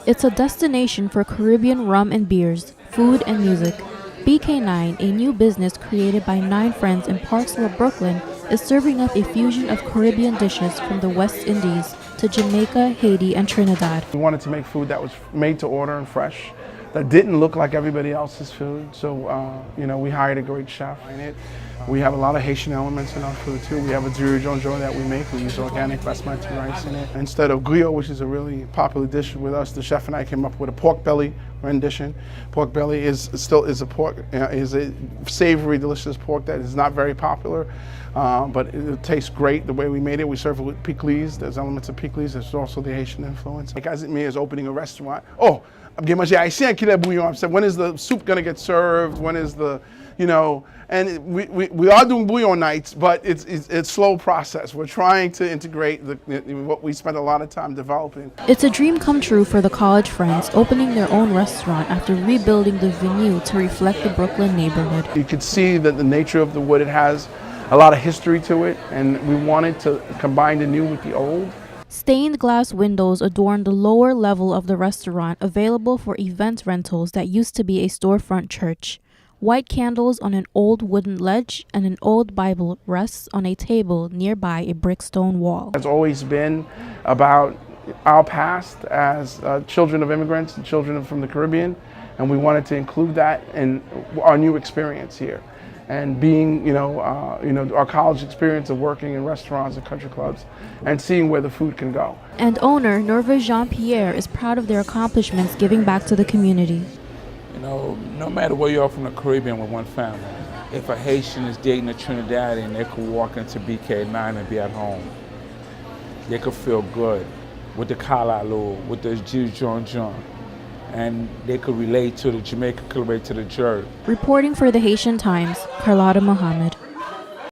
It's a destination for Caribbean rum and beers, food and music. BK9, a new business created by 9 friends in Park Slope, Brooklyn, is serving up a fusion of Caribbean dishes from the West Indies to Jamaica, Haiti, and Trinidad. We wanted to make food that was made to order and fresh, that didn't look like everybody else's food. So, we hired a great chef in it. We have a lot of Haitian elements in our food too. We have a durieux jonjon that we make. We use organic basmati rice in it. Instead of griot, which is a really popular dish with us, the chef and I came up with a pork belly rendition. Pork belly is a savory, delicious pork that is not very popular, but it tastes great the way we made it. We serve it with pickles. There's elements of pickles. There's also the Haitian influence. Like as me is opening a restaurant. Oh, I'm getting my haïtien qui l'a bouillon. I said, when is the soup gonna get served? When is the, and we are doing bouillon nights, but it's a slow process. We're trying to integrate what we spent a lot of time developing. It's a dream come true for the college friends, opening their own restaurant after rebuilding the venue to reflect the Brooklyn neighborhood. You could see that the nature of the wood, it has a lot of history to it, and we wanted to combine the new with the old. Stained glass windows adorn the lower level of the restaurant, available for event rentals that used to be a storefront church. White candles on an old wooden ledge and an old Bible rests on a table nearby a brick stone wall. It's always been about our past as children of immigrants and children from the Caribbean, and we wanted to include that in our new experience here. And being, our college experience of working in restaurants and country clubs and seeing where the food can go. And owner Nerva Jean-Pierre is proud of their accomplishments giving back to the community. No matter where you are from the Caribbean with one family, if a Haitian is dating a Trinidadian, they could walk into BK9 and be at home. They could feel good with the kalaloo, with the durieux jonjon. And they could relate to the Jamaica, could relate to the jerk. Reporting for the Haitian Times, Carlotta Mohammed.